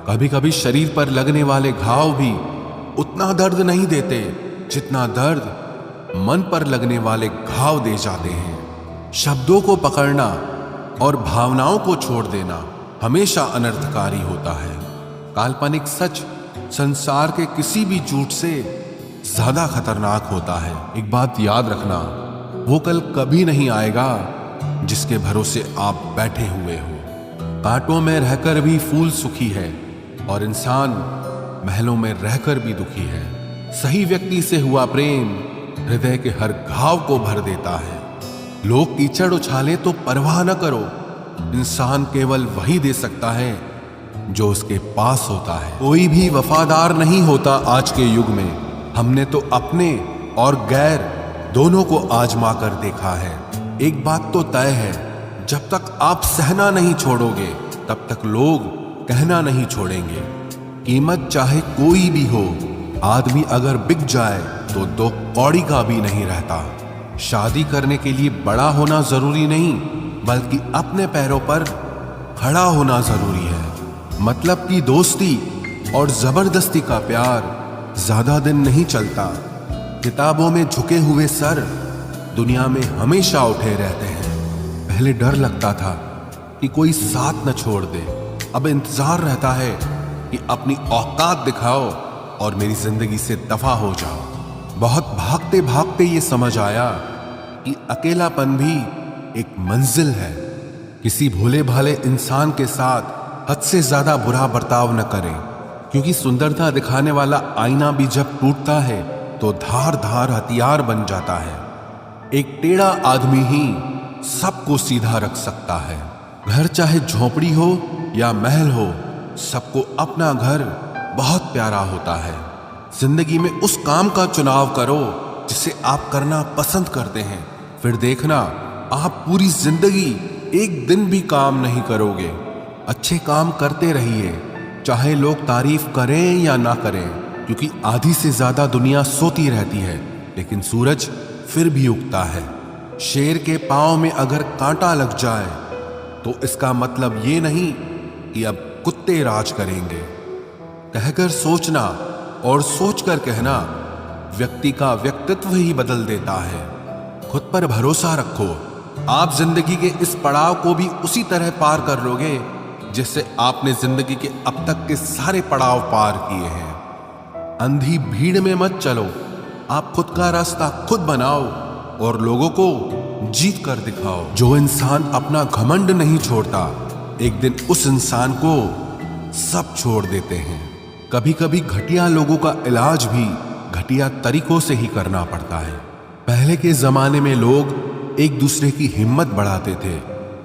कभी कभी शरीर पर लगने वाले घाव भी उतना दर्द नहीं देते जितना दर्द मन पर लगने वाले घाव दे जाते हैं। शब्दों को पकड़ना और भावनाओं को छोड़ देना हमेशा अनर्थकारी होता है। काल्पनिक सच संसार के किसी भी झूठ से ज्यादा खतरनाक होता है। एक बात याद रखना, वो कल कभी नहीं आएगा जिसके भरोसे आप बैठे हुए हो। कांटों में रहकर भी फूल सुखी है और इंसान महलों में रहकर भी दुखी है। सही व्यक्ति से हुआ प्रेम हृदय के हर घाव को भर देता है। लोग कीचड़ उछाले तो परवाह न करो, इंसान केवल वही दे सकता है जो उसके पास होता है। कोई भी वफादार नहीं होता आज के युग में। हमने तो अपने और गैर दोनों को आजमा कर देखा है। एक बात तो तय है, जब तक आप सहना नहीं छोड़ोगे तब तक लोग कहना नहीं छोड़ेंगे। कीमत चाहे कोई भी हो, आदमी अगर बिक जाए तो दो कौड़ी का भी नहीं रहता। शादी करने के लिए बड़ा होना जरूरी नहीं, बल्कि अपने पैरों पर खड़ा होना जरूरी है। मतलब की दोस्ती और जबरदस्ती का प्यार ज्यादा दिन नहीं चलता। किताबों में झुके हुए सर दुनिया में हमेशा उठे रहते हैं। पहले डर लगता था कि कोई साथ न छोड़ दे, अब इंतजार रहता है कि अपनी औकात दिखाओ और मेरी जिंदगी से दफा हो जाओ। बहुत भागते भागते ये समझ आया कि अकेलापन भी एक मंजिल है। किसी भोले भाले इंसान के साथ हद से ज्यादा बुरा बर्ताव न करें, क्योंकि सुंदरता दिखाने वाला आईना भी जब टूटता है तो धार धार हथियार बन जाता है। एक टेढ़ा आदमी ही सबको सीधा रख सकता है। घर चाहे झोपड़ी हो या महल हो, सबको अपना घर बहुत प्यारा होता है। जिंदगी में उस काम का चुनाव करो जिसे आप करना पसंद करते हैं, फिर देखना आप पूरी जिंदगी एक दिन भी काम नहीं करोगे। अच्छे काम करते रहिए, चाहे लोग तारीफ करें या ना करें, क्योंकि आधी से ज्यादा दुनिया सोती रहती है लेकिन सूरज फिर भी उगता है। शेर के पांव में अगर कांटा लग जाए तो इसका मतलब ये नहीं कि अब कुत्ते राज करेंगे। कहकर सोचना और सोचकर कहना व्यक्ति का व्यक्तित्व ही बदल देता है। खुद पर भरोसा रखो, आप जिंदगी के इस पड़ाव को भी उसी तरह पार कर लोगे जिससे आपने जिंदगी के अब तक के सारे पड़ाव पार किए हैं। अंधी भीड़ में मत चलो, आप खुद का रास्ता खुद बनाओ और लोगों को जीत कर दिखाओ। जो इंसान अपना घमंड नहीं छोड़ता, एक दिन उस इंसान को सब छोड़ देते हैं। कभी कभी घटिया लोगों का इलाज भी घटिया तरीकों से ही करना पड़ता है। पहले के जमाने में लोग एक दूसरे की हिम्मत बढ़ाते थे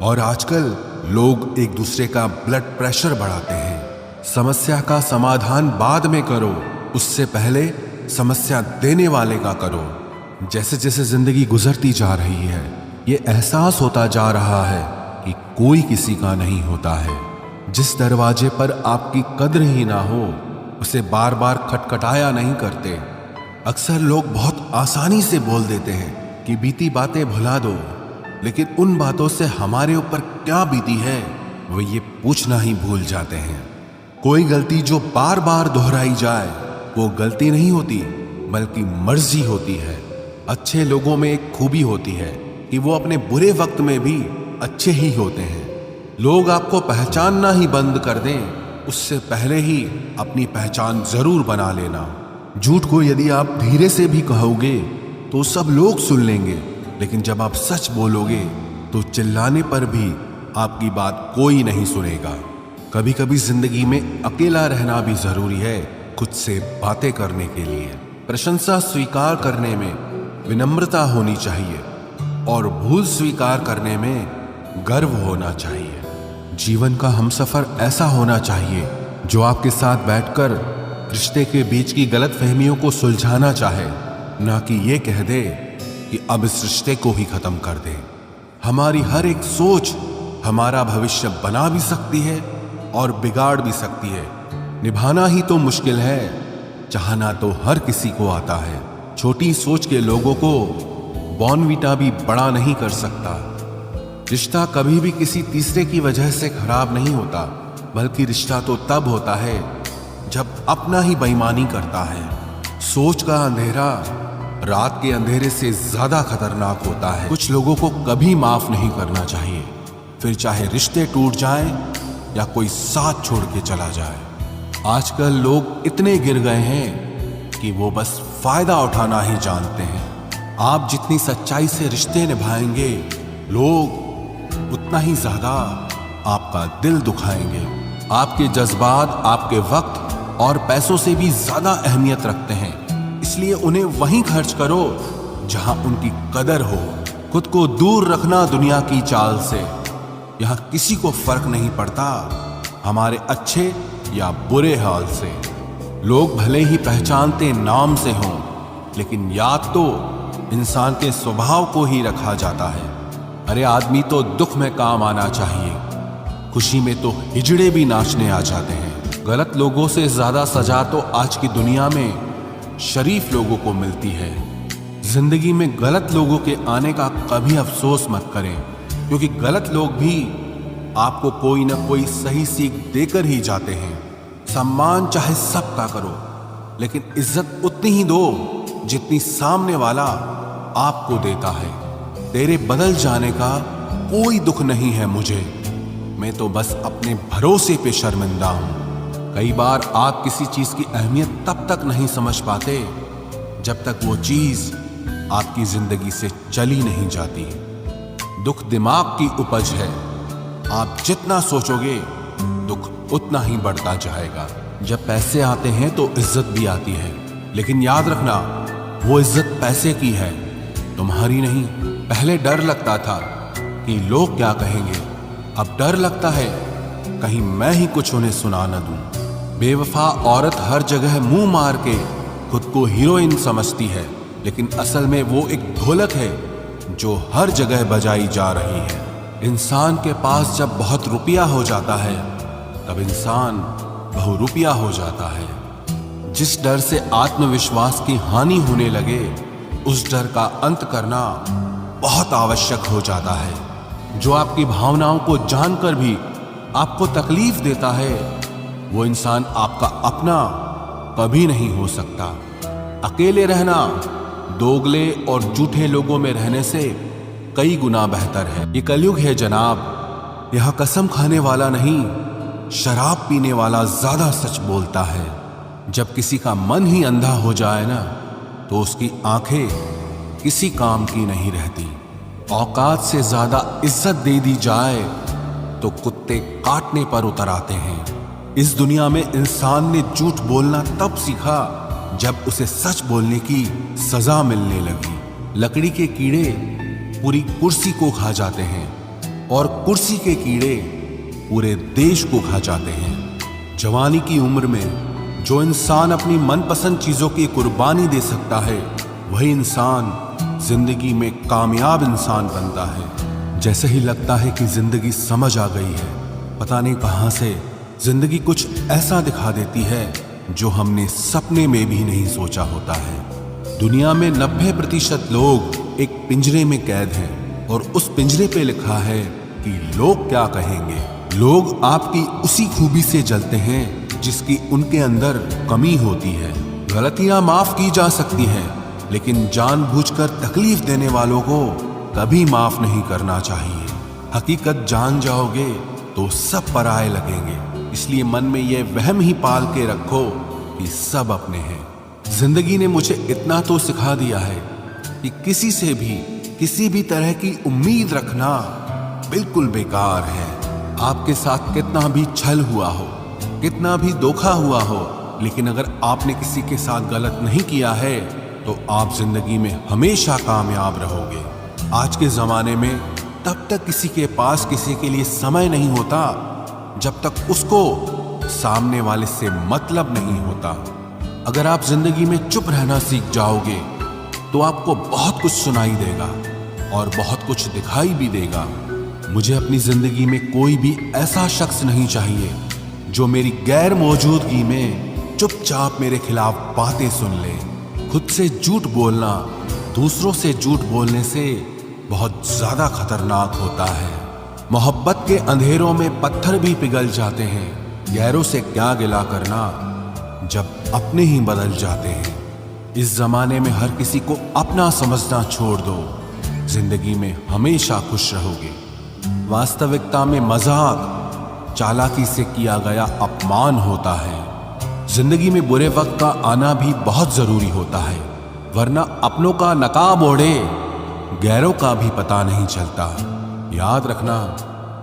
और आजकल लोग एक दूसरे का ब्लड प्रेशर बढ़ाते हैं। समस्या का समाधान बाद में करो, उससे पहले समस्या देने वाले का करो। जैसे जैसे जिंदगी गुजरती जा रही है, ये एहसास होता जा रहा है कि कोई किसी का नहीं होता है। जिस दरवाजे पर आपकी कद्र ही ना हो, उसे बार बार खटखटाया नहीं करते। अक्सर लोग बहुत आसानी से बोल देते हैं कि बीती बातें भुला दो, लेकिन उन बातों से हमारे ऊपर क्या बीती है वो ये पूछना ही भूल जाते हैं। कोई गलती जो बार बार दोहराई जाए वो गलती नहीं होती, बल्कि मर्जी होती है। अच्छे लोगों में एक खूबी होती है कि वो अपने बुरे वक्त में भी अच्छे ही होते हैं। लोग आपको पहचानना ही बंद कर दें, उससे पहले ही अपनी पहचान जरूर बना लेना। झूठ को यदि आप धीरे से भी कहोगे तो सब लोग सुन लेंगे, लेकिन जब आप सच बोलोगे तो चिल्लाने पर भी आपकी बात कोई नहीं सुनेगा। कभी कभी जिंदगी में अकेला रहना भी जरूरी है, खुद से बातें करने के लिए। प्रशंसा स्वीकार करने में विनम्रता होनी चाहिए और भूल स्वीकार करने में गर्व होना चाहिए। जीवन का हमसफर ऐसा होना चाहिए जो आपके साथ बैठकर रिश्ते के बीच की गलतफहमियों को सुलझाना चाहे, ना कि ये कह दे कि अब इस रिश्ते को ही खत्म कर दे। हमारी हर एक सोच हमारा भविष्य बना भी सकती है और बिगाड़ भी सकती है। निभाना ही तो मुश्किल है, चाहना तो हर किसी को आता है। छोटी सोच के लोगों को बॉर्नवीटा भी बड़ा नहीं कर सकता। रिश्ता कभी भी किसी तीसरे की वजह से खराब नहीं होता, बल्कि रिश्ता तो तब होता है जब अपना ही बेईमानी करता है। सोच का अंधेरा रात के अंधेरे से ज्यादा खतरनाक होता है। कुछ लोगों को कभी माफ नहीं करना चाहिए, फिर चाहे रिश्ते टूट जाएं या कोई साथ छोड़ के चला जाए। आजकल लोग इतने गिर गए हैं कि वो बस फायदा उठाना ही जानते हैं। आप जितनी सच्चाई से रिश्ते निभाएंगे, लोग उतना ही ज्यादा आपका दिल दुखाएंगे। आपके जज्बात आपके वक्त और पैसों से भी ज्यादा अहमियत रखते हैं, इसलिए उन्हें वहीं खर्च करो जहां उनकी कदर हो। खुद को दूर रखना दुनिया की चाल से। यहां किसी को फर्क नहीं पड़ता हमारे अच्छे या बुरे हाल से। लोग भले ही पहचानते नाम से हों, लेकिन याद तो इंसान के स्वभाव को ही रखा जाता है। अरे आदमी तो दुख में काम आना चाहिए, खुशी में तो हिजड़े भी नाचने आ जाते हैं। गलत लोगों से ज्यादा सजा तो आज की दुनिया में शरीफ लोगों को मिलती है। जिंदगी में गलत लोगों के आने का कभी अफसोस मत करें, क्योंकि गलत लोग भी आपको कोई ना कोई सही सीख देकर ही जाते हैं। सम्मान चाहे सबका करो, लेकिन इज्जत उतनी ही दो जितनी सामने वाला आपको देता है। तेरे बदल जाने का कोई दुख नहीं है मुझे, मैं तो बस अपने भरोसे पे शर्मिंदा हूं। कई बार आप किसी चीज की अहमियत तब तक नहीं समझ पाते जब तक वो चीज आपकी जिंदगी से चली नहीं जाती। दुख दिमाग की उपज है, आप जितना सोचोगे दुख उतना ही बढ़ता जाएगा। जब पैसे आते हैं तो इज्जत भी आती है, लेकिन याद रखना वो इज्जत पैसे की है, तुम्हारी नहीं। पहले डर लगता था कि लोग क्या कहेंगे, अब डर लगता है कहीं मैं ही कुछ उन्हें सुना न दूं। बेवफा औरत हर जगह मुंह मार के खुद को हीरोइन समझती है, लेकिन असल में वो एक ढोलक है जो हर जगह बजाई जा रही है। इंसान के पास जब बहुत रुपया हो जाता है, तब इंसान बहुरुपया हो जाता है। जिस डर से आत्मविश्वास की हानि होने लगे, उस डर का अंत करना बहुत आवश्यक हो जाता है। जो आपकी भावनाओं को जानकर भी आपको तकलीफ देता है, वो इंसान आपका अपना कभी नहीं हो सकता। अकेले रहना दोगले और झूठे लोगों में रहने से कई गुना बेहतर है। ये कलयुग है जनाब, यह कसम खाने वाला नहीं, शराब पीने वाला ज्यादा सच बोलता है। जब किसी का मन ही अंधा हो जाए ना, तो उसकी आंखें किसी काम की नहीं रहती। औकात से ज्यादा इज्जत दे दी जाए तो कुत्ते काटने पर उतर आते हैं। इस दुनिया में इंसान ने झूठ बोलना तब सीखा जब उसे सच बोलने की सजा मिलने लगी। लकड़ी के कीड़े पूरी कुर्सी को खा जाते हैं और कुर्सी के कीड़े पूरे देश को खा जाते हैं। जवानी की उम्र में जो इंसान अपनी मनपसंद चीजों की कुर्बानी दे सकता है, वही इंसान जिंदगी में कामयाब इंसान बनता है। जैसे ही लगता है कि जिंदगी समझ आ गई है, पता नहीं कहां से जिंदगी कुछ ऐसा दिखा देती है जो हमने सपने में भी नहीं सोचा होता है। दुनिया में 90% लोग एक पिंजरे में कैद हैं और उस पिंजरे पे लिखा है कि लोग क्या कहेंगे। लोग आपकी उसी खूबी से जलते हैं जिसकी उनके अंदर कमी होती है। गलतियां माफ की जा सकती हैं, लेकिन जानबूझकर तकलीफ देने वालों को कभी माफ नहीं करना चाहिए। हकीकत जान जाओगे तो सब पराये लगेंगे, इसलिए मन में यह वहम ही पाल के रखो कि सब अपने हैं। जिंदगी ने मुझे इतना तो सिखा दिया है कि किसी से भी किसी भी तरह की उम्मीद रखना बिल्कुल बेकार है। आपके साथ कितना भी छल हुआ हो, कितना भी धोखा हुआ हो, लेकिन अगर आपने किसी के साथ गलत नहीं किया है तो आप जिंदगी में हमेशा कामयाब रहोगे। आज के जमाने में तब तक किसी के पास किसी के लिए समय नहीं होता जब तक उसको सामने वाले से मतलब नहीं होता। अगर आप जिंदगी में चुप रहना सीख जाओगे तो आपको बहुत कुछ सुनाई देगा और बहुत कुछ दिखाई भी देगा। मुझे अपनी जिंदगी में कोई भी ऐसा शख्स नहीं चाहिए जो मेरी गैर मौजूदगी में चुपचाप मेरे खिलाफ बातें सुन ले। खुद से झूठ बोलना दूसरों से झूठ बोलने से बहुत ज्यादा खतरनाक होता है। मोहब्बत के अंधेरों में पत्थर भी पिघल जाते हैं। गैरों से क्या गिला करना जब अपने ही बदल जाते हैं। इस जमाने में हर किसी को अपना समझना छोड़ दो, जिंदगी में हमेशा खुश रहोगे। वास्तविकता में मजाक चालाकी से किया गया अपमान होता है। जिंदगी में बुरे वक्त का आना भी बहुत जरूरी होता है, वरना अपनों का नकाब ओढ़े गैरों का भी पता नहीं चलता। याद रखना,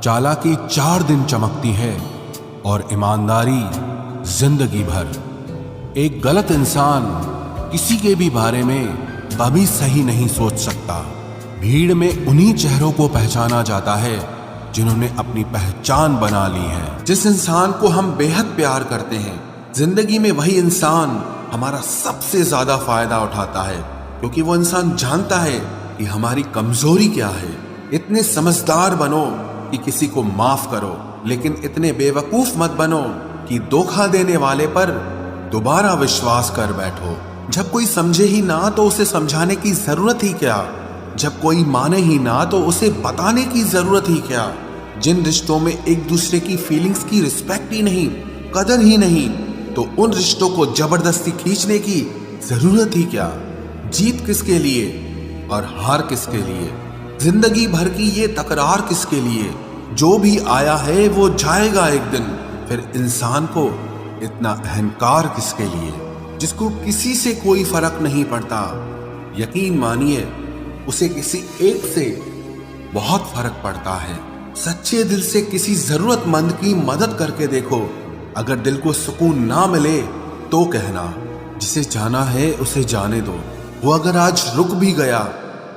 चालाकी 4 दिन चमकती है और ईमानदारी जिंदगी भर। एक गलत इंसान किसी के भी बारे में कभी सही नहीं सोच सकता। भीड़ में उन्हीं चेहरों को पहचाना जाता है जिन्होंने अपनी पहचान बना ली है। जिस इंसान को हम बेहद प्यार करते हैं, जिंदगी में वही इंसान हमारा सबसे ज्यादा फायदा उठाता है, क्योंकि वो इंसान जानता है कि हमारी कमजोरी क्या है। इतने समझदार बनो कि किसी को माफ करो, लेकिन इतने बेवकूफ मत बनो कि धोखा देने वाले पर दोबारा विश्वास कर बैठो। जब कोई समझे ही ना तो उसे समझाने की जरूरत ही क्या। जब कोई माने ही ना तो उसे बताने की जरूरत ही क्या। जिन रिश्तों में एक दूसरे की फीलिंग्स की रिस्पेक्ट ही नहीं, कदर ही नहीं, तो उन रिश्तों को जबरदस्ती खींचने की जरूरत ही क्या। जीत किसके लिए और हार किसके लिए, जिंदगी भर की ये तकरार किसके लिए। जो भी आया है वो जाएगा एक दिन, फिर इंसान को इतना अहंकार किसके लिए, जिसको किसी से कोई फर्क नहीं पड़ता। यकीन मानिए, उसे किसी एक से बहुत फर्क पड़ता है। सच्चे दिल से किसी जरूरतमंद की मदद करके देखो। अगर दिल को सुकून ना मिले तो कहना, जिसे जाना है उसे जाने दो। वो अगर आज रुक भी गया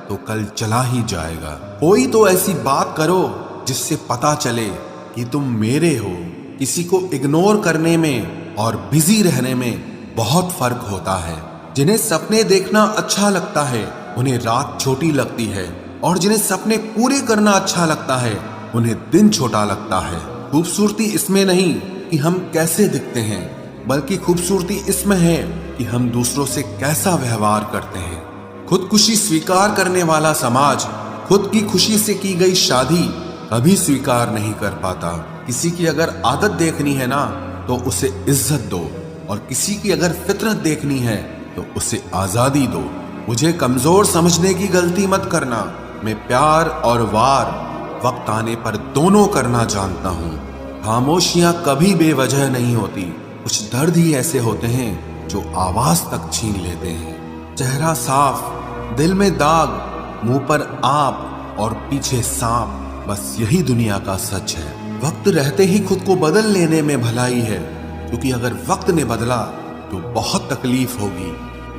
तो कल चला ही जाएगा। कोई तो ऐसी बात करो जिससे पता चले कि तुम मेरे हो। किसी को इग्नोर करने में और बिजी रहने में बहुत फर्क होता है। जिन्हें सपने देखना अच्छा लगता है उन्हें रात छोटी लगती है, और जिन्हें सपने पूरे करना अच्छा लगता है उन्हें दिन छोटा लगता है। खूबसूरती इसमें नहीं कि हम कैसे दिखते हैं, बल्कि खूबसूरती इसमें है कि हम दूसरों से कैसा व्यवहार करते हैं। खुदकुशी स्वीकार करने वाला समाज खुद की खुशी से की गई शादी कभी स्वीकार नहीं कर पाता। किसी की अगर आदत देखनी है ना तो उसे इज्जत दो, और किसी की अगर फितरत देखनी है तो उसे आजादी दो। मुझे कमजोर समझने की गलती मत करना। मैं प्यार और वार वक्त आने पर दोनों करना जानता हूँ। खामोशियां कभी बेवजह नहीं होती। कुछ दर्द ही ऐसे होते हैं जो आवाज तक छीन लेते हैं। चेहरा साफ, दिल में दाग, मुंह पर आप और पीछे सांप, बस यही दुनिया का सच है। वक्त रहते ही खुद को बदल लेने में भलाई है, क्योंकि अगर वक्त ने बदला तो बहुत तकलीफ होगी।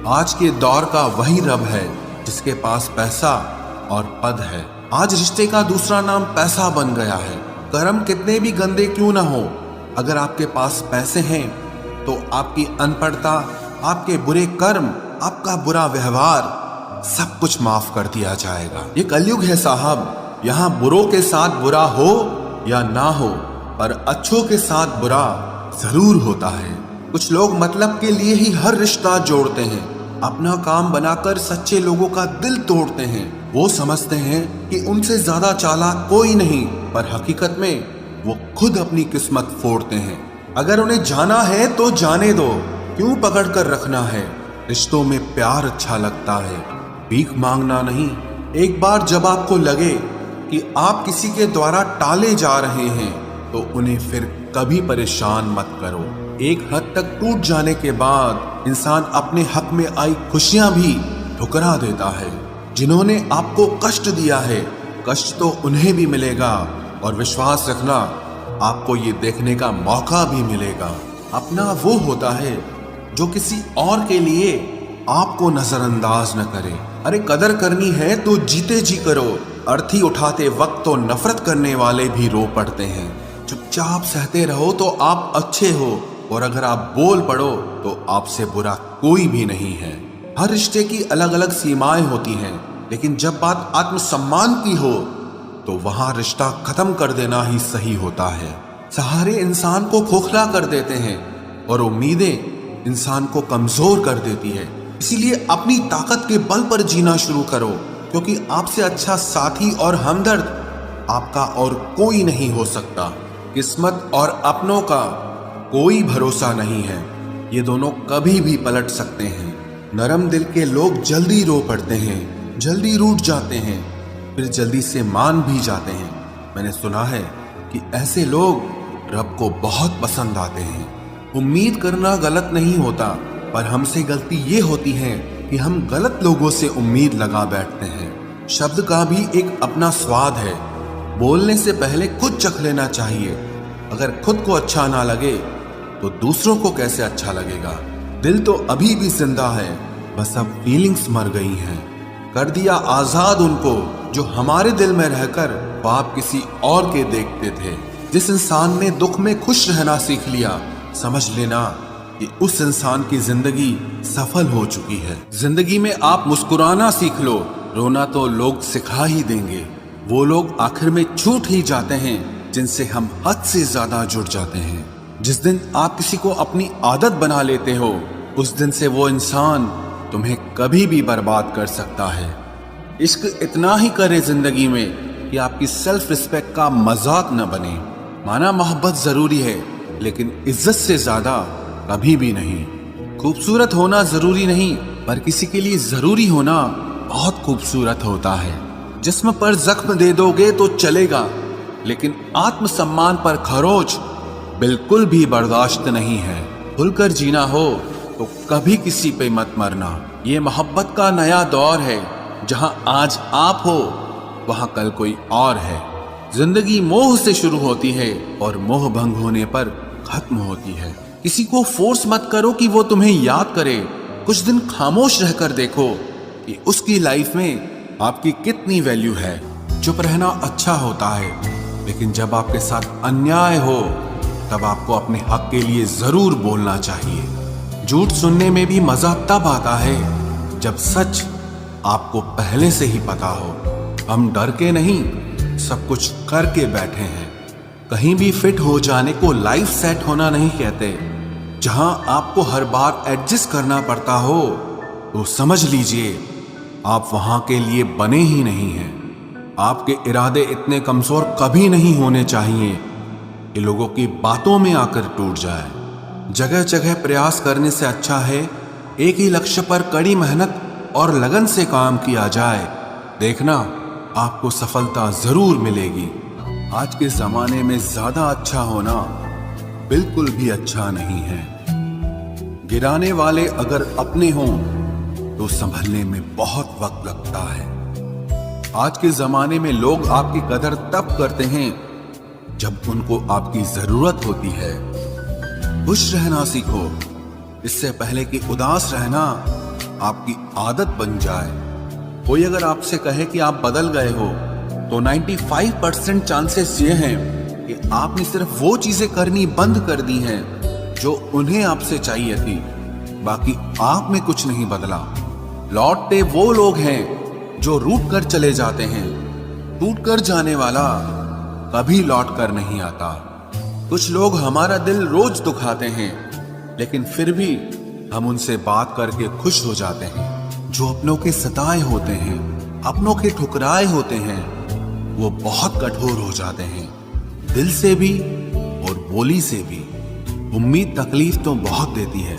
आज के दौर का वही रब है जिसके पास पैसा और पद है। आज रिश्ते का दूसरा नाम पैसा बन गया है। कर्म कितने भी गंदे क्यों ना हो, अगर आपके पास पैसे हैं तो आपकी अनपढ़ता, आपके बुरे कर्म, आपका बुरा व्यवहार सब कुछ माफ कर दिया जाएगा। ये कलयुग है साहब, यहाँ बुरों के साथ बुरा हो या ना हो, पर अच्छों के साथ बुरा जरूर होता है। कुछ लोग मतलब के लिए ही हर रिश्ता जोड़ते हैं, अपना काम बनाकर सच्चे लोगों का दिल तोड़ते हैं। वो समझते हैं कि उनसे ज्यादा चालाक कोई नहीं, पर हकीकत में वो खुद अपनी किस्मत फोड़ते हैं। अगर उन्हें जाना है तो जाने दो, क्यों पकड़ कर रखना है। रिश्तों में प्यार अच्छा लगता है, भीख मांगना नहीं। एक बार जब आपको लगे कि आप किसी के द्वारा टाले जा रहे हैं तो उन्हें फिर कभी परेशान मत करो। एक हद तक टूट जाने के बाद इंसान अपने हक में आई खुशियां भी ठुकरा देता है। जिन्होंने आपको कष्ट दिया है, कष्ट तो उन्हें भी मिलेगा, और विश्वास रखना, आपको ये देखने का मौका भी मिलेगा। अपना वो होता है जो किसी और के लिए आपको नजरअंदाज न करे। अरे कदर करनी है तो जीते जी करो। अर्थी उठाते वक्त तो नफरत करने वाले भी रो पड़ते हैं। चुपचाप सहते रहो तो आप अच्छे हो, और अगर आप बोल पड़ो तो आपसे बुरा कोई भी नहीं है। हर रिश्ते की अलग अलग सीमाएं होती हैं, लेकिन जब बात आत्मसम्मान की हो तो वहां रिश्ता खत्म कर देना ही सही होता है। सहारे इंसान को खोखला कर देते हैं और उम्मीदें इंसान को कमजोर कर देती है। इसीलिए अपनी ताकत के बल पर जीना शुरू करो, क्योंकि आपसे अच्छा साथी और हमदर्द आपका और कोई नहीं हो सकता। किस्मत और अपनों का कोई भरोसा नहीं है, ये दोनों कभी भी पलट सकते हैं। नरम दिल के लोग जल्दी रो पड़ते हैं, जल्दी रूठ जाते हैं, फिर जल्दी से मान भी जाते हैं। मैंने सुना है कि ऐसे लोग रब को बहुत पसंद आते हैं। उम्मीद करना गलत नहीं होता, पर हमसे गलती ये होती है कि हम गलत लोगों से उम्मीद लगा बैठते हैं। शब्द का भी एक अपना स्वाद है, बोलने से पहले खुद चख लेना चाहिए। अगर खुद को अच्छा ना लगे तो दूसरों को कैसे अच्छा लगेगा। दिल तो अभी भी जिंदा है, बस अब फीलिंग्स मर गई हैं। कर दिया आजाद उनको जो हमारे दिल में रहकर ख्वाब किसी और के देखते थे। जिस इंसान ने दुख में खुश रहना सीख लिया, समझ लेना कि उस इंसान की जिंदगी सफल हो चुकी है। जिंदगी में आप मुस्कुराना सीख लो, रोना तो लोग सिखा ही देंगे। वो लोग आखिर में छूट ही जाते हैं जिनसे हम हद से ज्यादा जुड़ जाते हैं। जिस दिन आप किसी को अपनी आदत बना लेते हो, उस दिन से वो इंसान तुम्हें कभी भी बर्बाद कर सकता है। इश्क इतना ही करे जिंदगी में कि आपकी सेल्फ रिस्पेक्ट का मजाक न बने। माना मोहब्बत जरूरी है, लेकिन इज्जत से ज्यादा कभी भी नहीं। खूबसूरत होना जरूरी नहीं, पर किसी के लिए जरूरी होना बहुत खूबसूरत होता है। जिस्म पर जख्म दे दोगे तो चलेगा, लेकिन आत्मसम्मान पर खरोच बिल्कुल भी बर्दाश्त नहीं है। खुलकर जीना हो तो कभी किसी पे मत मरना। ये मोहब्बत का नया दौर है, जहां आज आप हो वहां कल कोई और है। जिंदगी मोह से शुरू होती है और मोह भंग होने पर खत्म होती है। किसी को फोर्स मत करो कि वो तुम्हें याद करे। कुछ दिन खामोश रहकर देखो कि उसकी लाइफ में आपकी कितनी वैल्यू है। चुप रहना अच्छा होता है, लेकिन जब आपके साथ अन्याय हो तब आपको अपने हक के लिए जरूर बोलना चाहिए। झूठ सुनने में भी मजा तब आता है जब सच आपको पहले से ही पता हो। हम डर के नहीं, सब कुछ करके बैठे हैं। कहीं भी फिट हो जाने को लाइफ सेट होना नहीं कहते। जहां आपको हर बार एडजस्ट करना पड़ता हो तो समझ लीजिए आप वहां के लिए बने ही नहीं हैं। आपके इरादे इतने कमजोर कभी नहीं होने चाहिए कि लोगों की बातों में आकर टूट जाए। जगह जगह प्रयास करने से अच्छा है एक ही लक्ष्य पर कड़ी मेहनत और लगन से काम किया जाए। देखना आपको सफलता जरूर मिलेगी। आज के जमाने में ज्यादा अच्छा होना बिल्कुल भी अच्छा नहीं है। गिराने वाले अगर अपने हों तो संभलने में बहुत वक्त लगता है। आज के जमाने में लोग आपकी कदर तब करते हैं जब उनको आपकी जरूरत होती है। खुश रहना सीखो, इससे पहले कि उदास रहना आपकी आदत बन जाए। कोई अगर आपसे कहे कि आप बदल गए हो तो 95% चांसेस ये हैं कि आपने सिर्फ वो चीजें करनी बंद कर दी हैं जो उन्हें आपसे चाहिए थी। बाकी आप में कुछ नहीं बदला। लौटते वो लोग हैं जो रूठ कर चले जाते हैं। टूट कर जाने वाला कभी लौट कर नहीं आता। कुछ लोग हमारा दिल रोज दुखाते हैं, लेकिन फिर भी हम उनसे बात करके खुश हो जाते हैं। जो अपनों के सताए होते हैं, अपनों के ठुकराए होते हैं, वो बहुत कठोर हो जाते हैं, दिल से भी और बोली से भी। उम्मीद तकलीफ तो बहुत देती है,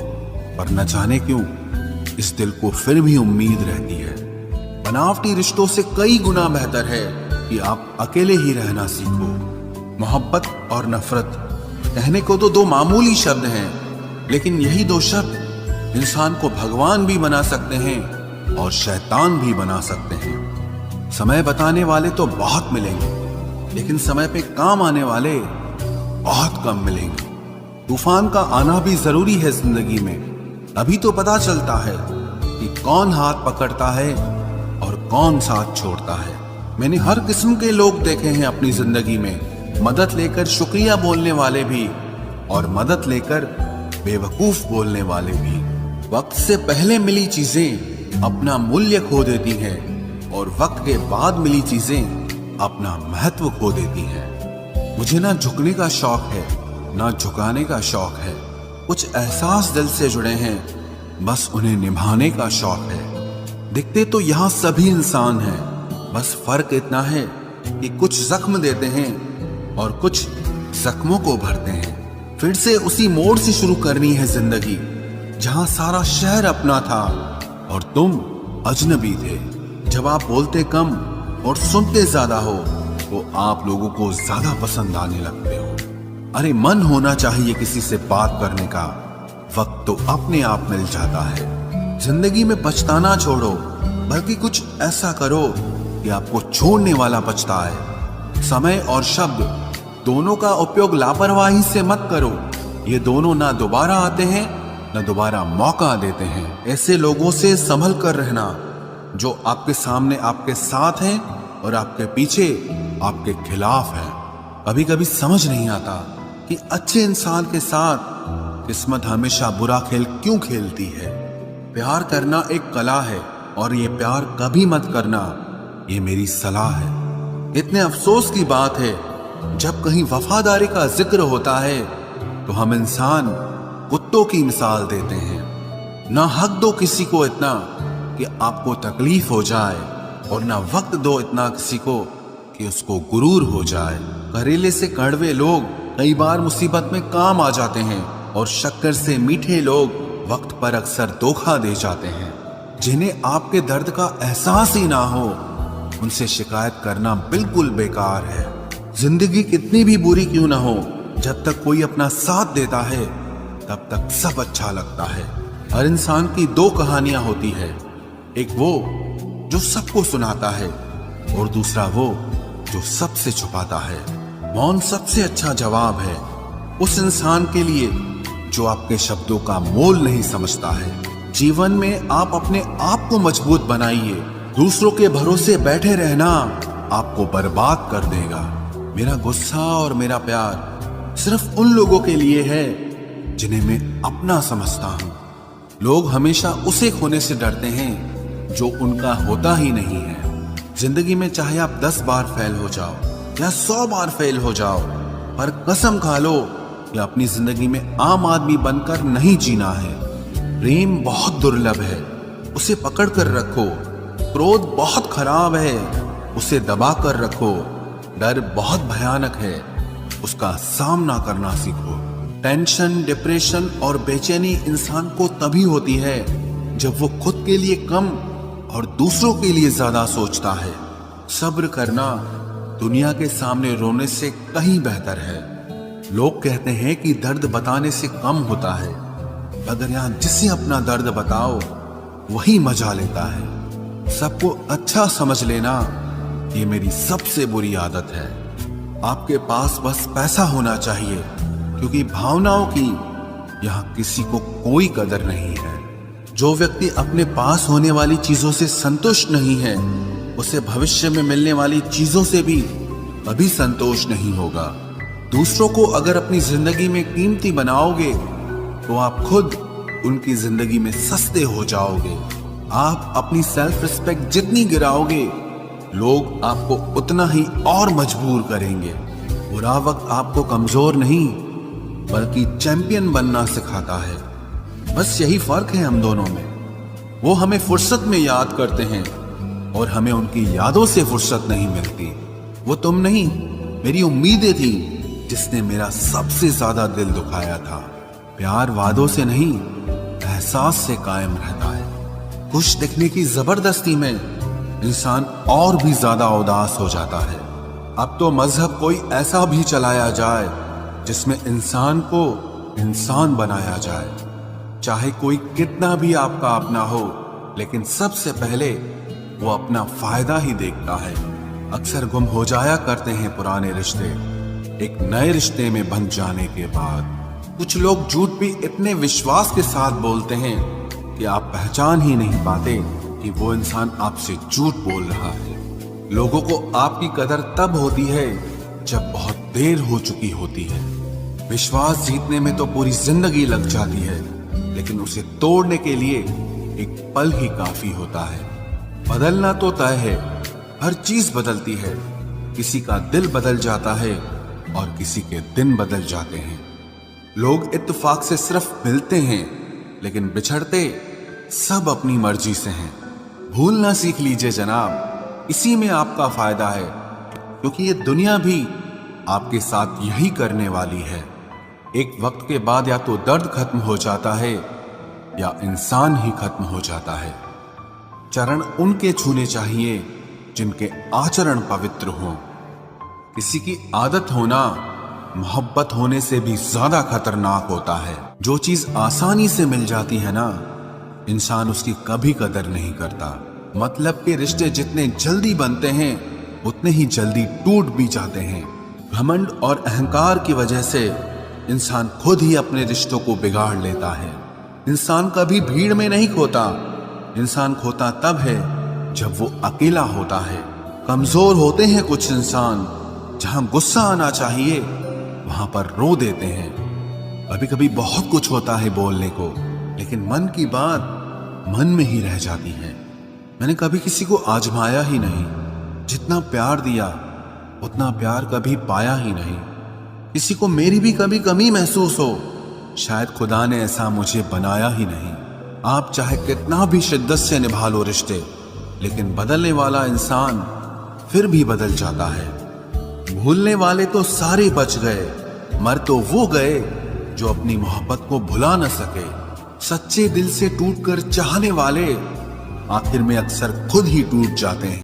पर न जाने क्यों इस दिल को फिर भी उम्मीद रहती है। बनावटी रिश्तों से कई गुना बेहतर है कि आप अकेले ही रहना सीखो। मोहब्बत और नफरत कहने को तो दो मामूली शब्द हैं, लेकिन यही दो शब्द इंसान को भगवान भी बना सकते हैं और शैतान भी बना सकते हैं। समय बताने वाले तो बहुत मिलेंगे, लेकिन समय पे काम आने वाले बहुत कम मिलेंगे। तूफान का आना भी जरूरी है जिंदगी में, तभी तो पता चलता है कि कौन हाथ पकड़ता है और कौन साथ छोड़ता है। मैंने हर किस्म के लोग देखे हैं अपनी जिंदगी में, मदद लेकर शुक्रिया बोलने वाले भी और मदद लेकर बेवकूफ बोलने वाले भी। वक्त से पहले मिली चीजें अपना मूल्य खो देती हैं और वक्त के बाद मिली चीजें अपना महत्व खो देती हैं। मुझे ना झुकने का शौक है, ना झुकाने का शौक है। कुछ एहसास दिल से जुड़े हैं, बस उन्हें निभाने का शौक है। दिखते तो यहाँ सभी इंसान हैं, बस फर्क इतना है कि कुछ जख्म देते हैं और कुछ जख्मों को भरते हैं। फिर से उसी मोड़ से शुरू करनी है जिंदगी जहां सारा शहर अपना था और तुम अजनबी थे। जब आप बोलते कम और सुनते ज्यादा हो तो आप लोगों को ज्यादा पसंद आने लगते हो। अरे मन होना चाहिए किसी से बात करने का, वक्त तो अपने आप मिल जाता है। जिंदगी में पछताना छोड़ो, बल्कि कुछ ऐसा करो कि आपको छोड़ने वाला पछताए। समय और शब्द दोनों का उपयोग लापरवाही से मत करो। ये दोनों ना दोबारा आते हैं न दोबारा मौका देते हैं। ऐसे लोगों से संभल कर रहना जो आपके सामने आपके साथ हैं और आपके पीछे आपके खिलाफ हैं। कभी कभी समझ नहीं आता कि अच्छे इंसान के साथ किस्मत हमेशा बुरा खेल क्यों खेलती है। प्यार करना एक कला है और ये प्यार कभी मत करना, ये मेरी सलाह है। इतने अफसोस की बात है जब कहीं वफादारी का जिक्र होता है तो हम इंसान कुत्तों की मिसाल देते हैं। ना हक दो किसी को इतना कि आपको तकलीफ हो जाए और ना वक्त दो इतना किसी को कि उसको गुरूर हो जाए। करेले से कड़वे लोग कई बार मुसीबत में काम आ जाते हैं और शक्कर से मीठे लोग वक्त पर अक्सर धोखा दे जाते हैं। जिन्हें आपके दर्द का एहसास ही ना हो उनसे शिकायत करना बिल्कुल बेकार है। जिंदगी कितनी भी बुरी क्यों ना हो, जब तक कोई अपना साथ देता है तब तक सब अच्छा लगता है। हर इंसान की दो कहानियां होती है, एक वो जो सबको सुनाता है और दूसरा वो जो सबसे छुपाता है। मौन सबसे अच्छा जवाब है उस इंसान के लिए जो आपके शब्दों का मोल नहीं समझता है। जीवन में आप अपने आप को मजबूत बनाइए। दूसरों के भरोसे बैठे रहना आपको बर्बाद कर देगा। मेरा गुस्सा और मेरा प्यार सिर्फ उन लोगों के लिए है जिन्हें मैं अपना समझता हूं। लोग हमेशा उसे खोने से डरते हैं जो उनका होता ही नहीं है। जिंदगी में चाहे आप 10 बार फेल हो जाओ या 100 बार फेल हो जाओ, पर कसम खा लो कि अपनी जिंदगी में आम आदमी बनकर नहीं जीना है। प्रेम बहुत दुर्लभ है, उसे पकड़ कर रखो। क्रोध बहुत खराब है, उसे दबा कर रखो। डर बहुत भयानक है, उसका सामना करना सीखो। टेंशन, डिप्रेशन और बेचैनी इंसान को तभी होती है जब वो खुद के लिए कम और दूसरों के लिए ज्यादा सोचता है। सब्र करना दुनिया के सामने रोने से कहीं बेहतर है। लोग कहते हैं कि दर्द बताने से कम होता है, अगर यहां जिसे अपना दर्द बताओ वही मजा लेता है। सबको अच्छा समझ लेना ये मेरी सबसे बुरी आदत है। आपके पास बस पैसा होना चाहिए, क्योंकि भावनाओं की यहां किसी को कोई कदर नहीं है। जो व्यक्ति अपने पास होने वाली चीजों से संतुष्ट नहीं है, उसे भविष्य में मिलने वाली चीजों से भी कभी संतोष नहीं होगा। दूसरों को अगर अपनी जिंदगी में कीमती बनाओगे तो आप खुद उनकी जिंदगी में सस्ते हो जाओगे। आप अपनी सेल्फ रिस्पेक्ट जितनी गिराओगे, लोग आपको उतना ही और मजबूर करेंगे। बुरा वक्त आपको कमजोर नहीं बल्कि चैंपियन बनना सिखाता है। बस यही फर्क है हम दोनों में। वो हमें फुर्सत में याद करते हैं और हमें उनकी यादों से फुर्सत नहीं मिलती। वो तुम नहीं, मेरी उम्मीदें थी जिसने मेरा सबसे ज्यादा दिल दुखाया था। प्यार वादों से नहीं, एहसास से कायम रहता है। खुश दिखने की जबरदस्ती में इंसान और भी ज्यादा उदास हो जाता है। अब तो मजहब कोई ऐसा भी चलाया जाए जिसमें इंसान को इंसान बनाया जाए। चाहे कोई कितना भी आपका अपना हो, लेकिन सबसे पहले वो अपना फायदा ही देखता है। अक्सर गुम हो जाया करते हैं पुराने रिश्ते एक नए रिश्ते में बंध जाने के बाद। कुछ लोग झूठ भी इतने विश्वास के साथ बोलते हैं कि आप पहचान ही नहीं पाते कि वो इंसान आपसे झूठ बोल रहा है। लोगों को आपकी कदर तब होती है जब बहुत देर हो चुकी होती है। विश्वास जीतने में तो पूरी जिंदगी लग जाती है, लेकिन उसे तोड़ने के लिए एक पल ही काफी होता है। बदलना तो तय है, हर चीज बदलती है। किसी का दिल बदल जाता है और किसी के दिन बदल जाते हैं। लोग इत्तेफाक से सिर्फ मिलते हैं, लेकिन बिछड़ते सब अपनी मर्जी से हैं। भूलना सीख लीजिए जनाब, इसी में आपका फायदा है। क्योंकि ये दुनिया भी आपके साथ यही करने वाली है। एक वक्त के बाद या तो दर्द खत्म हो जाता है या इंसान ही खत्म हो जाता है। चरण उनके छूने चाहिए जिनके आचरण पवित्र हों। किसी की आदत होना मोहब्बत होने से भी ज्यादा खतरनाक होता है। जो चीज आसानी से मिल जाती है ना, इंसान उसकी कभी कदर नहीं करता। मतलब के रिश्ते जितने जल्दी बनते हैं उतने ही जल्दी टूट भी जाते हैं। घमंड और अहंकार की वजह से इंसान खुद ही अपने रिश्तों को बिगाड़ लेता है। इंसान कभी भीड़ में नहीं खोता, इंसान खोता तब है जब वो अकेला होता है। कमजोर होते हैं कुछ इंसान, जहां गुस्सा आना चाहिए वहां पर रो देते हैं। कभी कभी बहुत कुछ होता है बोलने को, लेकिन मन की बात मन में ही रह जाती है। मैंने कभी किसी को आजमाया ही नहीं, जितना प्यार दिया उतना प्यार कभी पाया ही नहीं। किसी को मेरी भी कभी कमी महसूस हो, शायद खुदा ने ऐसा मुझे बनाया ही नहीं। आप चाहे कितना भी शिद्दत से निभा लो रिश्ते, लेकिन बदलने वाला इंसान फिर भी बदल जाता है। भूलने वाले तो सारे बच गए, मर तो वो गए जो अपनी मोहब्बत को भुला न सके। सच्चे दिल से टूटकर चाहने वाले आखिर में अक्सर खुद ही टूट जाते हैं।